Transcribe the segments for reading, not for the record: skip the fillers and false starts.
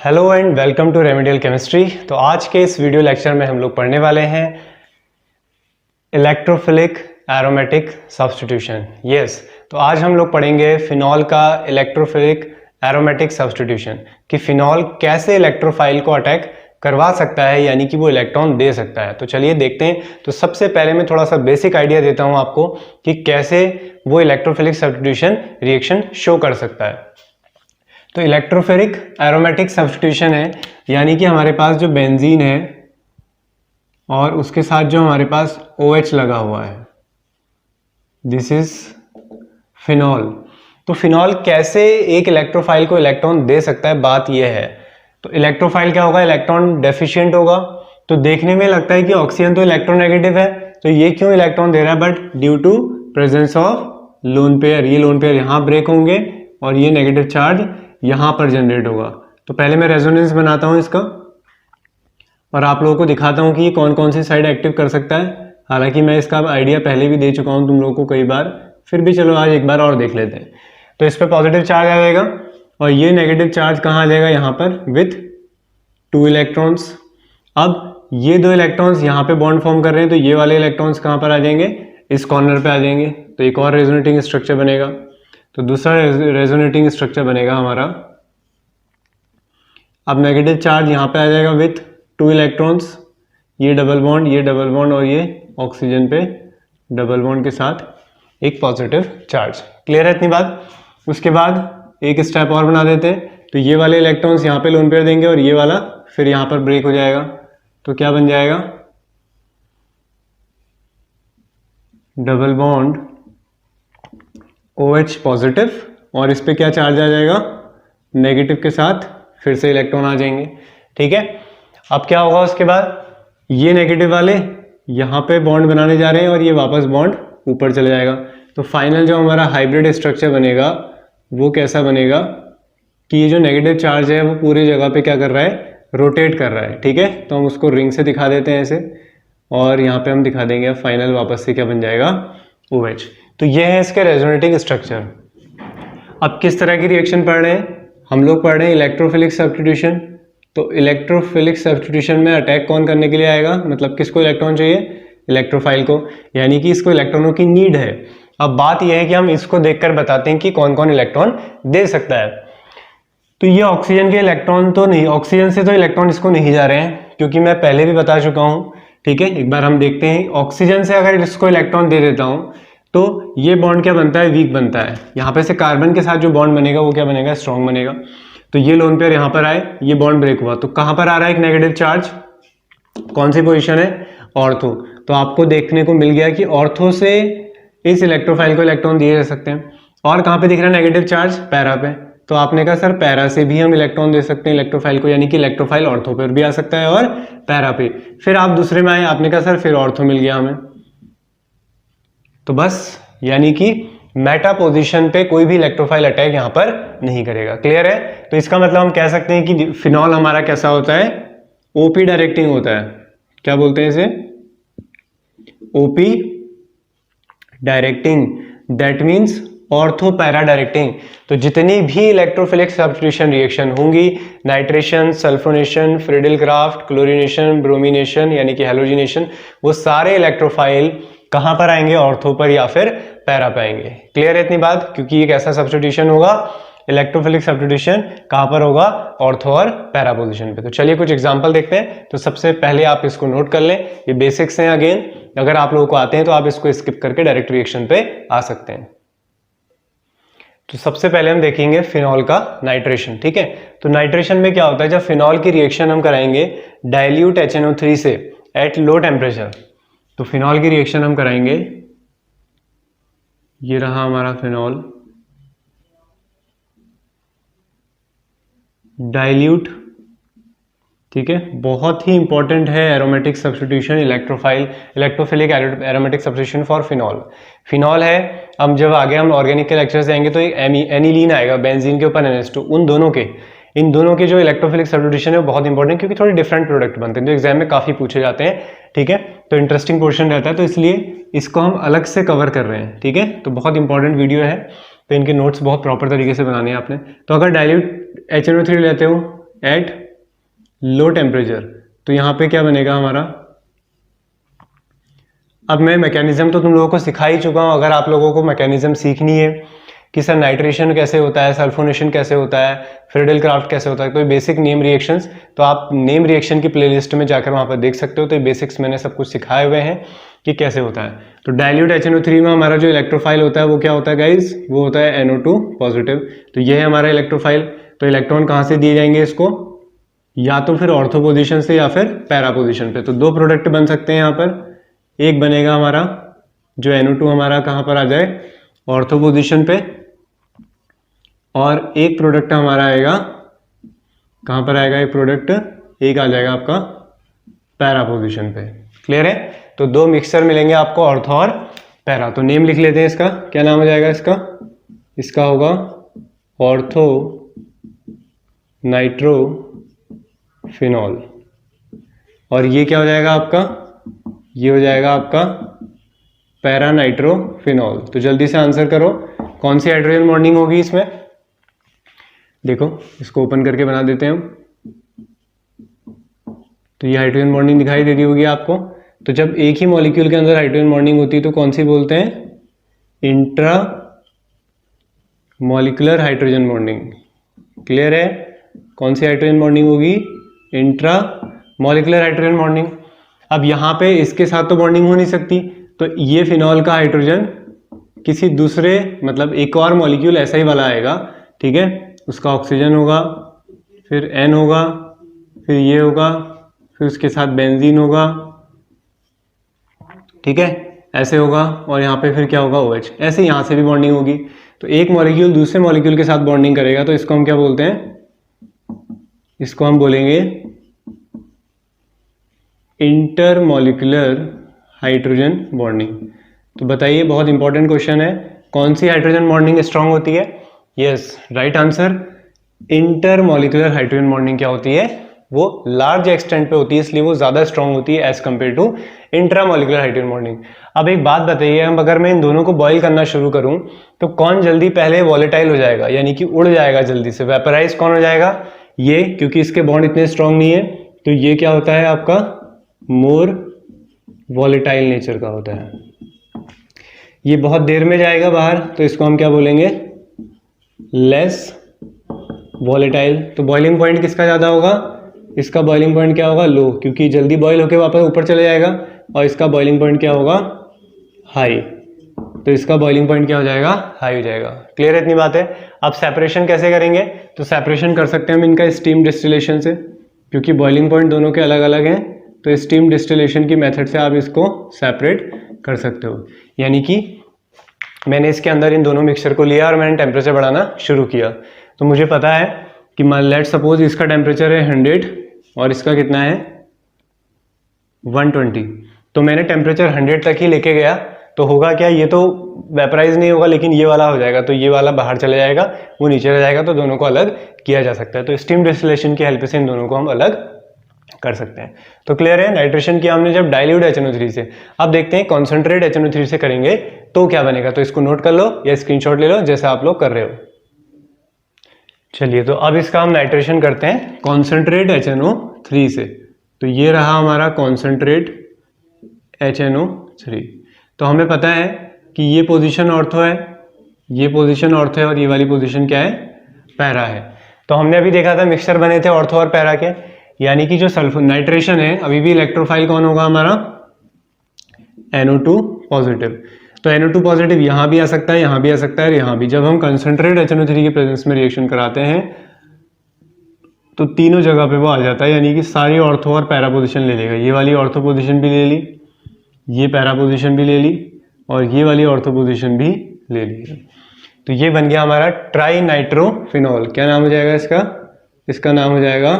Hello and welcome to remedial chemistry. तो आज के इस वीडियो लेक्चर में हम लोग पढ़ने वाले हैं इलेक्ट्रोफिलिक एरोमेटिक सब्स्टिट्यूशन। यस, तो आज हम लोग पढ़ेंगे फिनॉल का इलेक्ट्रोफिलिक एरोमेटिक सब्स्टिट्यूशन कि फिनॉल कैसे इलेक्ट्रोफाइल को अटैक करवा सकता है, यानी कि वो इलेक्ट्रॉन दे सकता है। तो चलिए देखते हैं। तो सबसे पहले मैं थोड़ा सा बेसिक आइडिया देता हूं आपको कि कैसे वो इलेक्ट्रोफिलिक सब्स्टिट्यूशन रिएक्शन शो कर सकता है। तो इलेक्ट्रोफिलिक एरोमेटिक सब्स्टिट्यूशन है, यानी कि हमारे पास जो बेंजीन है और उसके साथ जो हमारे पास OH लगा हुआ है, दिस इज फिनॉल। तो फिनॉल कैसे एक इलेक्ट्रोफाइल को इलेक्ट्रॉन दे सकता है, बात यह है। तो इलेक्ट्रोफाइल क्या होगा, इलेक्ट्रॉन डेफिशिएंट होगा। तो देखने में लगता है कि ऑक्सीजन तो इलेक्ट्रोनेगेटिव है, तो ये क्यों इलेक्ट्रॉन दे रहा है, but due to presence of lone pair. ये लोन पेयर यहां ब्रेक होंगे और ये नेगेटिव चार्ज यहां पर जनरेट होगा। तो पहले मैं रेजोनेंस बनाता हूं इसका और आप लोगों को दिखाता हूं कि ये कौन कौन सी साइड एक्टिव कर सकता है। हालांकि मैं इसका आइडिया पहले भी दे चुका हूं तुम लोगों को कई बार, फिर भी चलो आज एक बार और देख लेते हैं। तो इस पर पॉजिटिव चार्ज आ जाएगा और ये नेगेटिव चार्ज कहाँ आ जाएगा, यहाँ पर विथ 2 इलेक्ट्रॉन्स। अब ये 2 इलेक्ट्रॉन्स यहाँ पे बॉन्ड फॉर्म कर रहे हैं, तो ये वाले इलेक्ट्रॉन्स कहाँ पर आ जाएंगे, इस कॉर्नर पे आ जाएंगे। तो एक और रेजोनेटिंग स्ट्रक्चर बनेगा। तो दूसरा रेजोनेटिंग स्ट्रक्चर बनेगा हमारा। अब नेगेटिव चार्ज यहाँ पे आ जाएगा विथ 2 इलेक्ट्रॉन्स, ये डबल बॉन्ड और ये ऑक्सीजन पे डबल बॉन्ड के साथ एक पॉजिटिव चार्ज। क्लियर है इतनी बात। उसके बाद एक स्टेप और बना देते हैं। तो ये वाले इलेक्ट्रॉन्स यहाँ पे लोन पेयर देंगे और ये वाला फिर यहाँ पर ब्रेक हो जाएगा। तो क्या बन जाएगा, डबल बॉन्ड OH पॉजिटिव और इस पे क्या चार्ज आ जाएगा, नेगेटिव के साथ फिर से इलेक्ट्रॉन आ जाएंगे। ठीक है। अब क्या होगा उसके बाद, ये नेगेटिव वाले यहाँ पे बॉन्ड बनाने जा रहे हैं और ये वापस बॉन्ड ऊपर चले जाएगा। तो फाइनल जो हमारा हाइब्रिड स्ट्रक्चर बनेगा वो कैसा बनेगा कि ये जो नेगेटिव चार्ज है वो पूरी जगह पे क्या कर रहा है, रोटेट कर रहा है। ठीक है। तो हम उसको रिंग से दिखा देते हैं ऐसे, और यहाँ पे हम दिखा देंगे फाइनल वापस से क्या बन जाएगा, OH। तो ये है इसके रेजोनेटिंग स्ट्रक्चर। अब किस तरह की रिएक्शन पढ़ रहे हैं, हम लोग पढ़ रहे हैं इलेक्ट्रोफिलिक सब्स्टिट्यूशन। तो इलेक्ट्रोफिलिक सब्स्टिट्यूशन में अटैक कौन करने के लिए आएगा, मतलब किसको इलेक्ट्रॉन चाहिए, इलेक्ट्रोफाइल को, यानी कि इसको इलेक्ट्रॉनों की नीड है। अब बात यह है कि हम इसको देखकर बताते हैं कि कौन कौन इलेक्ट्रॉन दे सकता है। तो ये ऑक्सीजन के इलेक्ट्रॉन तो नहीं, ऑक्सीजन से तो इलेक्ट्रॉन इसको नहीं जा रहे हैं, क्योंकि मैं पहले भी बता चुका हूं। ठीक है, एक बार हम देखते हैं। ऑक्सीजन से अगर इसको इलेक्ट्रॉन दे देता हूं तो ये बॉन्ड क्या बनता है, वीक बनता है। यहाँ पे से कार्बन के साथ जो बॉन्ड बनेगा वो क्या बनेगा, स्ट्रॉन्ग बनेगा। तो ये लोन पेयर यहाँ पर आए, ये बॉन्ड ब्रेक हुआ, तो कहाँ पर आ रहा है एक नेगेटिव चार्ज, कौन सी पोजीशन है, ऑर्थो। तो आपको देखने को मिल गया कि ऑर्थो से इस इलेक्ट्रोफाइल को इलेक्ट्रॉन दिए जा सकते हैं। और कहाँ पे दिख रहा है नेगेटिव चार्ज, पैरा पे। तो आपने कहा सर पैरा से भी हम इलेक्ट्रॉन दे सकते हैं इलेक्ट्रोफाइल को, यानी कि इलेक्ट्रोफाइल ऑर्थो पर भी आ सकता है और पैरा पे। फिर आप दूसरे में आए, आपने कहा सर फिर ऑर्थो मिल गया हमें। तो बस यानी कि मेटा पोजीशन पे कोई भी इलेक्ट्रोफाइल अटैक यहां पर नहीं करेगा। क्लियर है। तो इसका मतलब हम कह सकते हैं कि फिनॉल हमारा कैसा होता है, OP डायरेक्टिंग होता है। क्या बोलते हैं इसे, OP directing, that means ortho para directing. तो जितनी भी इलेक्ट्रोफिलिक सब्स्टिट्यूशन रिएक्शन होंगी, nitration, sulphonation, Friedel Crafts, chlorination, bromination यानी कि हैलोजिनेशन, वो सारे इलेक्ट्रोफाइल कहां पर आएंगे, ऑर्थो पर या फिर पैरा पे आएंगे। क्लियर है इतनी बात, क्योंकि ये कैसा सब्स्टिट्यूशन होगा, इलेक्ट्रोफिलिक सब्स्टिट्यूशन कहां पर होगा, ऑर्थो और पैरा पोजीशन पे। तो चलिए कुछ एग्जांपल देखते हैं। तो सबसे पहले आप इसको नोट कर लें, ये बेसिक्स हैं। अगेन अगर आप लोगों को आते हैं तो आप इसको स्किप करके डायरेक्ट रिएक्शन पे आ सकते हैं। तो सबसे पहले हम देखेंगे फिनॉल का नाइट्रेशन। ठीक है। तो नाइट्रेशन में क्या होता है, जब फिनॉल की रिएक्शन हम कराएंगे डाइल्यूट HNO3 से एट लो टेम्परेचर, तो फिनॉल की रिएक्शन हम कराएंगे, ये रहा हमारा फिनॉल, डाइल्यूट। ठीक है, बहुत ही इंपॉर्टेंट है aromatic substitution, electrophilic aromatic substitution for phenol. Phenol है, अब जब आगे हम ऑर्गेनिक के लेक्चर से आएंगे तो एक एनिलीन आएगा बेंजीन के ऊपर NH2, इन दोनों के जो इलेक्ट्रोफिलिक सब्स्टिट्यूशन है वो बहुत इंपॉर्टेंट, क्योंकि थोड़े डिफरेंट प्रोडक्ट बनते हैं, तो एग्जाम में काफी पूछे जाते हैं। ठीक है, तो इंटरेस्टिंग पोर्शन रहता है, तो इसलिए इसको हम अलग से कवर कर रहे हैं। ठीक है, तो बहुत इंपॉर्टेंट वीडियो है, तो इनके नोट्स बहुत प्रॉपर तरीके से बनाने हैं आपने। तो अगर डाइल्यूट HNO3 लेते हो एट लो टेम्परेचर, तो यहाँ पे क्या बनेगा हमारा। अब मैं मैकेनिज्म तो तुम लोगों को सिखा ही चुका हूँ। अगर आप लोगों को मैकेनिज्म सीखनी है कि सर नाइट्रेशन कैसे होता है, सल्फोनेशन कैसे होता है, फ्रीडल क्राफ्ट कैसे होता है, कोई बेसिक नेम रिएक्शंस, तो आप नेम रिएक्शन की प्लेलिस्ट में जाकर वहाँ पर देख सकते हो। तो ये बेसिक्स मैंने सब कुछ सिखाए हुए हैं कि कैसे होता है। तो डाइल्यूट HNO3 में हमारा जो इलेक्ट्रोफाइल होता है वो क्या होता है गाइज, वो होता है NO2 पॉजिटिव। तो ये है हमारा इलेक्ट्रोफाइल। तो इलेक्ट्रॉन कहाँ से दिए जाएंगे इसको, या तो फिर ऑर्थो पोजिशन से या फिर पैरा पोजिशन पे। तो दो प्रोडक्ट बन सकते हैं यहाँ पर। एक बनेगा हमारा जो NO2 हमारा कहाँ पर आ जाए, ऑर्थो पोजिशन पे, और एक प्रोडक्ट हमारा आएगा कहाँ पर आएगा, एक प्रोडक्ट एक आ जाएगा आपका पैरा पोजिशन पे। क्लियर है। तो दो मिक्सचर मिलेंगे आपको, ऑर्थो और पैरा। तो नेम लिख लेते हैं इसका, क्या नाम हो जाएगा इसका, इसका होगा ऑर्थो नाइट्रो फिनॉल। और ये क्या हो जाएगा आपका, ये हो जाएगा आपका पैरा नाइट्रोफिनॉल। तो जल्दी से आंसर करो, कौन सी हाइड्रोजन बॉन्डिंग होगी इसमें। देखो इसको ओपन करके बना देते हैं हम। तो ये हाइड्रोजन बॉन्डिंग दिखाई दे रही होगी आपको। तो जब एक ही मॉलिक्यूल के अंदर हाइड्रोजन बॉन्डिंग होती है तो कौन सी बोलते हैं, intra molecular hydrogen bonding. Clear है, कौन सी हाइड्रोजन बॉन्डिंग होगी, इंट्रा मॉलिक्यूलर हाइड्रोजन बॉन्डिंग। अब यहाँ पे इसके साथ तो बॉन्डिंग हो नहीं सकती, तो ये फिनॉल का हाइड्रोजन किसी दूसरे मतलब एक और मॉलिक्यूल ऐसा ही वाला आएगा, ठीक है, उसका ऑक्सीजन होगा, फिर N होगा, फिर ये होगा, फिर उसके साथ बेंजीन होगा, ठीक है, ऐसे होगा, और यहाँ पे फिर क्या होगा OH। ऐसे यहाँ से भी बॉन्डिंग होगी। तो एक मॉलिक्यूल दूसरे मॉलिक्यूल के साथ बॉन्डिंग करेगा, तो इसको हम क्या बोलते हैं, इसको हम बोलेंगे इंटरमॉलिक्यूलर हाइड्रोजन बॉन्डिंग। तो बताइए, बहुत इंपॉर्टेंट क्वेश्चन है, कौन सी हाइड्रोजन बॉन्डिंग स्ट्रांग होती है। Yes, right answer, intermolecular hydrogen bonding क्या होती है, वो लार्ज एक्सटेंट पे होती है, इसलिए वो ज्यादा स्ट्रांग होती है as compare to intramolecular hydrogen bonding. अब एक बात बताइए, हम अगर मैं इन दोनों को बॉईल करना शुरू करूं तो कौन जल्दी पहले वॉलेटाइल हो जाएगा, यानी कि उड़ जाएगा जल्दी से, वेपराइज कौन हो जाएगा, ये, क्योंकि इसके बॉन्ड इतने स्ट्रांग नहीं है। तो ये क्या होता है आपका, मोर वॉलेटाइल नेचर का होता है। ये बहुत देर में जाएगा बाहर, तो इसको हम क्या बोलेंगे, लेस वॉलेटाइल। तो बॉइलिंग पॉइंट किसका ज्यादा होगा, इसका बॉइलिंग पॉइंट क्या होगा, लो, क्योंकि जल्दी बॉईल होकर वापस ऊपर चले जाएगा, और इसका बॉइलिंग पॉइंट क्या होगा, हाई। तो इसका बॉइलिंग पॉइंट क्या हो जाएगा, हाई हो जाएगा। क्लियर है, इतनी बात है। अब सेपरेशन कैसे करेंगे, तो सेपरेशन कर सकते हैं हम इनका स्टीम डिस्टिलेशन से, क्योंकि बॉइलिंग पॉइंट दोनों के अलग अलग हैं। तो स्टीम डिस्टिलेशन की मेथड से आप इसको सेपरेट कर सकते हो। यानी कि मैंने इसके अंदर इन दोनों मिक्सचर को लिया और मैंने टेम्परेचर बढ़ाना शुरू किया। तो मुझे पता है कि लेट सपोज इसका टेम्परेचर है 100 और इसका कितना है 120। तो मैंने टेम्परेचर 100 तक ही लेके गया, तो होगा क्या, ये तो वेपराइज नहीं होगा, लेकिन ये वाला हो जाएगा, तो ये वाला बाहर चले जाएगा, वो नीचे रह जाएगा, तो दोनों को अलग किया जा सकता है। तो स्टीम डिस्टिलेशन की हेल्प से इन दोनों को हम अलग कर सकते हैं। तो क्लियर है, नाइट्रेशन किया हमने जब डाइल्यूट HNO3 से। अब देखते हैं कॉन्सेंट्रेट HNO3 से करेंगे तो क्या बनेगा। तो इसको नोट कर लो या स्क्रीनशॉट ले लो, जैसे आप लोग कर रहे हो। चलिए, तो अब इसका हम नाइट्रेशन करते हैं कॉन्सेंट्रेट HNO3 से। तो ये रहा हमारा कॉन्सेंट्रेट HNO3। तो हमें पता है कि ये पोजीशन ऑर्थो है, ये पोजीशन ऑर्थो है, और ये वाली पोजीशन क्या है, पैरा है। तो हमने अभी देखा था मिक्सचर बने थे ऑर्थो और पैरा के, यानी कि जो सल्फर नाइट्रेशन है, अभी भी इलेक्ट्रोफाइल कौन होगा हमारा, NO2 पॉजिटिव। तो NO2 पॉजिटिव यहाँ भी आ सकता है, यहाँ भी आ सकता है, और यहाँ भी। जब हम कंसंट्रेट HNO3 के प्रेजेंस में रिएक्शन कराते हैं तो तीनों जगह पे वो आ जाता है, यानी कि सारी ऑर्थो और पैरा पोजिशन ले लेगा। ये वाली ऑर्थो पोजिशन भी ले ली, ये पैरा पोजिशन भी ले ली, और ये वाली ऑर्थो पोजिशन भी ले ली। तो ये बन गया हमारा ट्राई नाइट्रोफिनॉल। क्या नाम हो जाएगा इसका, इसका नाम हो जाएगा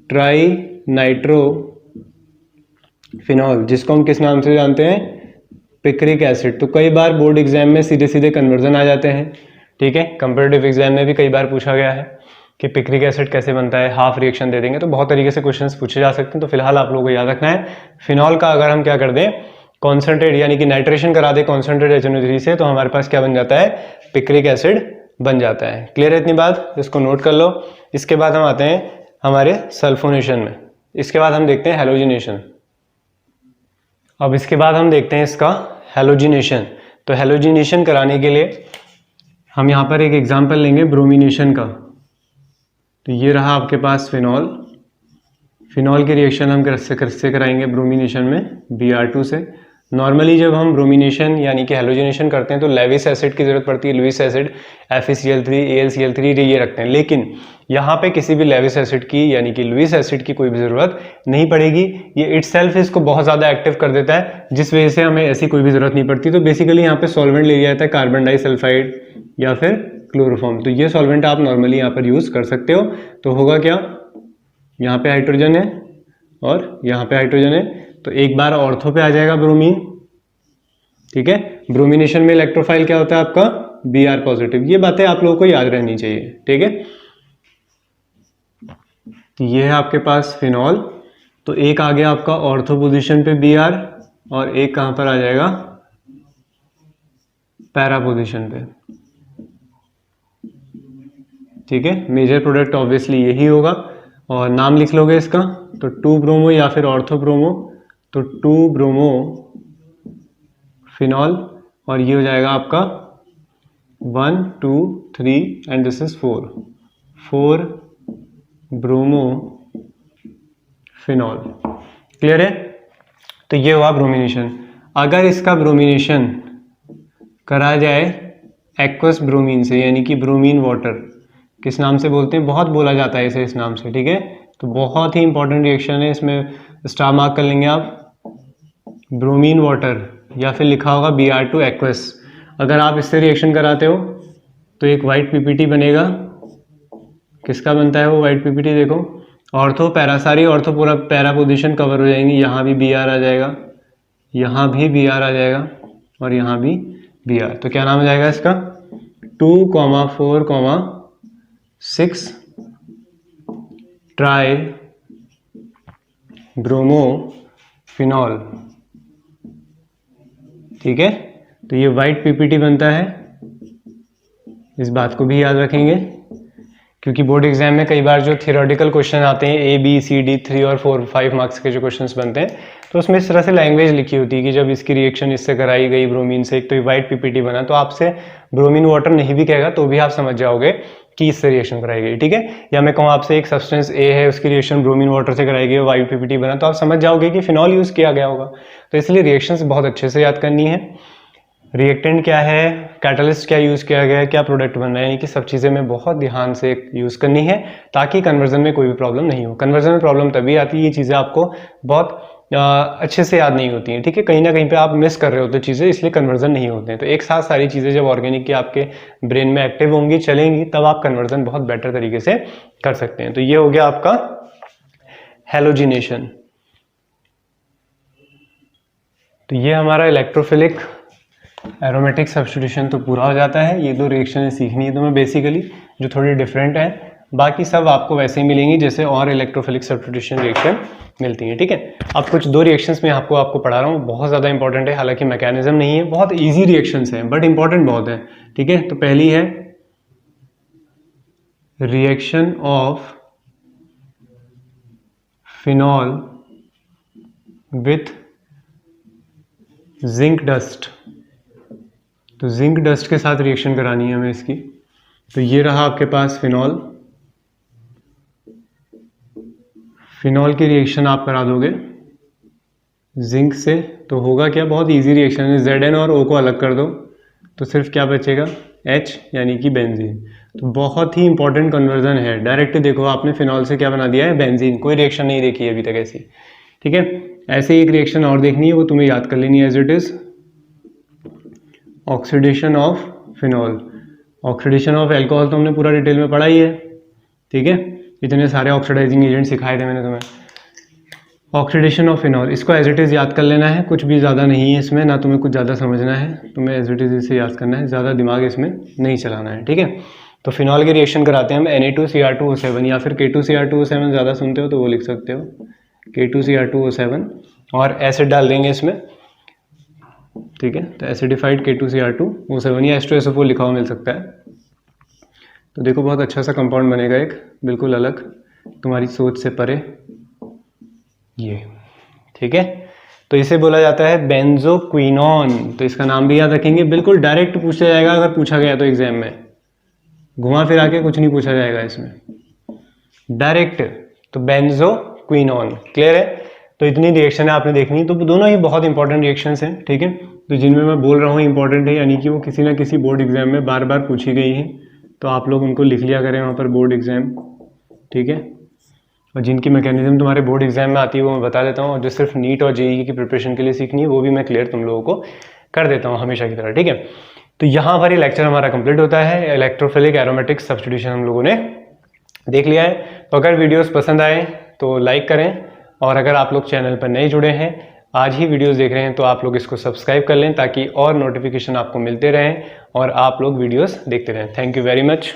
ट्राई नाइट्रोफिनॉल, जिसको हम किस नाम से जानते हैं, पिक्रिक एसिड। तो कई बार बोर्ड एग्जाम में सीधे सीधे कन्वर्जन आ जाते हैं, ठीक है, कंपैरेटिव एग्जाम में भी कई बार पूछा गया है कि पिक्रिक एसिड कैसे बनता है, हाफ रिएक्शन दे देंगे। तो बहुत तरीके से क्वेश्चंस पूछे जा सकते हैं। तो फिलहाल आप लोगों को याद रखना है, फिनॉल का अगर हम क्या कर दें, कॉन्सेंट्रेट यानी कि नाइट्रेशन करा दे कॉन्सेंट्रेट HNO3 से, तो हमारे पास क्या बन जाता है, पिक्रिक एसिड बन जाता है। क्लियर है इतनी बात, इसको नोट कर लो। इसके बाद हम आते हैं हमारे सल्फोनेशन में। इसके बाद हम देखते हैं हेलोजिनेशन। अब इसके बाद हम देखते हैं इसका हेलोजिनेशन। तो हेलोजिनेशन कराने के लिए हम यहाँ पर एक एग्जांपल लेंगे ब्रोमिनेशन का। तो ये रहा आपके पास फिनॉल। फिनॉल की रिएक्शन हम किससे कराएंगे ब्रोमिनेशन में, Br2 से। नॉर्मली जब हम ब्रोमिनेशन यानी कि हेलोजिनेशन करते हैं तो लेविस एसिड की जरूरत पड़ती है, लुईस एसिड, FeCl3, AlCl3 ये रखते हैं। लेकिन यहाँ पे किसी भी लेविस एसिड की यानी कि लुईस एसिड की कोई भी जरूरत नहीं पड़ेगी। ये इटसेल्फ इसको बहुत ज़्यादा एक्टिव कर देता है, जिस वजह से हमें ऐसी कोई भी जरूरत नहीं पड़ती। तो बेसिकली यहाँ पे सॉल्वेंट ले लिया जाता है कार्बन डाइसल्फाइड या फिर क्लोरोफॉर्म। तो ये सॉल्वेंट आप नॉर्मली यहाँ पर यूज़ कर सकते हो। तो होगा क्या, यहाँ पे हाइड्रोजन है और यहाँ पे हाइड्रोजन है, तो एक बार ऑर्थो पे आ जाएगा ब्रोमीन। ठीक है, ब्रोमिनेशन में इलेक्ट्रोफाइल क्या होता है आपका, Br पॉजिटिव। ये बातें आप लोगों को याद रहनी चाहिए। ठीक है, तो ये है आपके पास फिनॉल। तो एक आ गया आपका ऑर्थो पोजीशन पे Br और एक कहां पर आ जाएगा, पैरा पोजीशन पे। ठीक है, मेजर प्रोडक्ट ऑब्वियसली यही होगा और नाम लिख लोगे इसका, तो 2 ब्रोमो या फिर ऑर्थो ब्रोमो, तो 2 ब्रोमो फिनॉल और ये हो जाएगा आपका 1 2 3 and this is 4 bromo phenol. Clear है? तो ये हुआ ब्रोमिनेशन। अगर इसका ब्रोमिनेशन करा जाए एक्वस ब्रोमीन से यानी कि ब्रोमीन वाटर, किस नाम से बोलते हैं, बहुत बोला जाता है इसे इस नाम से। ठीक है, तो बहुत ही इंपॉर्टेंट रिएक्शन है, इसमें स्टार मार्क कर लेंगे आप, ब्रोमीन वाटर या फिर लिखा होगा Br2 एक्वस। अगर आप इससे रिएक्शन कराते हो तो एक वाइट पीपीटी बनेगा। किसका बनता है वो वाइट पीपीटी, देखो ऑर्थो पैरा, सारी ऑर्थो पूरा पैरा पोजीशन कवर हो जाएंगी। यहाँ भी Br आ जाएगा, यहाँ भी Br आ जाएगा और यहाँ भी Br। तो क्या नाम हो जाएगा इसका, 2, 4, 6 ट्राई ब्रोमो फिनॉल। ठीक है, तो ये वाइट पीपीटी बनता है। इस बात को भी याद रखेंगे क्योंकि बोर्ड एग्जाम में कई बार जो थियोरेटिकल क्वेश्चन आते हैं A B C D 3 और 4 5 मार्क्स के जो क्वेश्चंस बनते हैं, तो उसमें इस तरह से लैंग्वेज लिखी होती है कि जब इसकी रिएक्शन इससे कराई गई ब्रोमीन से, एक तो ये वाइट पीपीटी बना, तो आपसे ब्रोमीन वाटर नहीं भी कहेगा तो भी आप समझ जाओगे कि इससे रिएक्शन कराई गई। ठीक है, या मैं कहूँ आपसे एक सब्सटेंस A है, उसकी रिएक्शन ब्रोमीन वाटर से कराई गई, वाइट पीपीटी बना, तो आप समझ जाओगे कि फिनॉल यूज किया गया होगा। तो इसलिए रिएक्शंस बहुत अच्छे से याद करनी है। रिएक्टेंट क्या है, कैटलिस्ट क्या यूज किया गया है, क्या प्रोडक्ट बन रहा है, यानी कि सब चीजें में बहुत ध्यान से यूज करनी है ताकि कन्वर्जन में कोई भी प्रॉब्लम नहीं हो। कन्वर्जन में प्रॉब्लम तभी आती है, ये चीजें आपको बहुत अच्छे से याद नहीं होती हैं। ठीक है, कहीं ना कहीं पे आप मिस कर रहे होते चीजें, इसलिए कन्वर्जन नहीं होते हैं। तो एक साथ सारी चीजें जब ऑर्गेनिक की आपके ब्रेन में एक्टिव होंगी, चलेंगी, तब आप कन्वर्जन बहुत बेटर तरीके से कर सकते हैं। तो ये हो गया आपका हेलोजिनेशन। तो ये हमारा इलेक्ट्रोफिलिक एरोमेटिक सब्स्टिट्यूशन तो पूरा हो जाता है। ये 2 रिएक्शन सीखनी है तुम्हें बेसिकली, जो थोड़ी डिफरेंट है। बाकी सब आपको वैसे ही मिलेंगी जैसे और इलेक्ट्रोफिलिक सब्स्टिट्यूशन रिएक्शन मिलती है। ठीक है, अब कुछ 2 रिएक्शंस में आपको पढ़ा रहा हूँ, बहुत ज़्यादा इंपॉर्टेंट है। हालांकि मैकेनिज्म नहीं है, बहुत ईजी रिएक्शंस हैं बट इंपॉर्टेंट बहुत है। ठीक है, तो पहली है reaction of phenol with zinc dust. तो जिंक डस्ट के साथ रिएक्शन करानी है हमें इसकी। तो ये रहा आपके पास फिनॉल। फिनॉल की रिएक्शन आप करा दोगे जिंक से, तो होगा क्या, बहुत इजी रिएक्शन है। Zn और O को अलग कर दो तो सिर्फ क्या बचेगा, H यानी कि बेंजीन। तो बहुत ही इंपॉर्टेंट कन्वर्जन है। डायरेक्ट देखो आपने फिनॉल से क्या बना दिया है, बेंजीन। कोई रिएक्शन नहीं देखी है अभी तक ऐसी। ठीक है, ऐसे ही एक रिएक्शन और देखनी है, वो तुम्हें याद कर लेनी है as it is, oxidation of phenol. Oxidation of alcohol तो हमने पूरा डिटेल में पढ़ा ही है। ठीक है, इतने सारे ऑक्सीडाइजिंग एजेंट सिखाए थे मैंने तुम्हें। ऑक्सीडेशन ऑफ फिनॉल, इसको एज इट इज़ याद कर लेना है, कुछ भी ज़्यादा नहीं है इसमें, ना तुम्हें कुछ ज़्यादा समझना है, तुम्हें एज इट इज़ इसे याद करना है, ज़्यादा दिमाग इसमें नहीं चलाना है। ठीक है, तो फिनॉल की रिएक्शन कराते हैं हम Na2Cr2O7 या फिर K2Cr2O7 ज़्यादा सुनते हो तो वो लिख सकते हो, K2Cr2O7। और एसिड डाल देंगे इसमें। ठीक है, तो एसिडिफाइड K2Cr2O7 या H2SO4 लिखा हुआ मिल सकता है। तो देखो बहुत अच्छा सा कंपाउंड बनेगा एक, बिल्कुल अलग। तुम्हारी सोच से परे ये, ठीक है। तो इसे बोला जाता है बेंजोक्विनोन। तो इसका नाम भी याद रखेंगे, बिल्कुल डायरेक्ट पूछा जाएगा अगर पूछा गया तो एग्जाम में, घुमा फिरा के कुछ नहीं पूछा जाएगा इसमें, डायरेक्ट। तो बेंजोक्विनोन, क्लियर है। तो इतनी रिएक्शन है आपने देखनी, तो दोनों ही बहुत इंपॉर्टेंट रिएक्शंस हैं, ठीक है। तो जिनमें मैं बोल रहा हूँ इंपॉर्टेंट है, यानी कि वो किसी ना किसी बोर्ड एग्जाम में बार बार पूछी गई है, तो आप लोग उनको लिख लिया करें वहाँ पर बोर्ड एग्जाम, ठीक है। और जिनकी मैकेनिज्म तुम्हारे बोर्ड एग्जाम में आती है वो मैं बता देता हूँ, और जो सिर्फ नीट और जेईई की प्रिपरेशन के लिए सीखनी है वो भी मैं क्लियर तुम लोगों को कर देता हूँ हमेशा की तरह, ठीक है। तो यहाँ पर ये लेक्चर हमारा कंप्लीट होता है। इलेक्ट्रोफिलिक एरोमेटिक सब्स्टिट्यूशन हम लोगों ने देख लिया है। तो अगर वीडियोस पसंद आए तो लाइक करें, और अगर आप लोग चैनल पर नए जुड़े हैं, आज ही वीडियोस देख रहे हैं, तो आप लोग इसको सब्सक्राइब कर लें ताकि और नोटिफिकेशन आपको मिलते रहें और आप लोग वीडियोस देखते रहें। Thank you very much.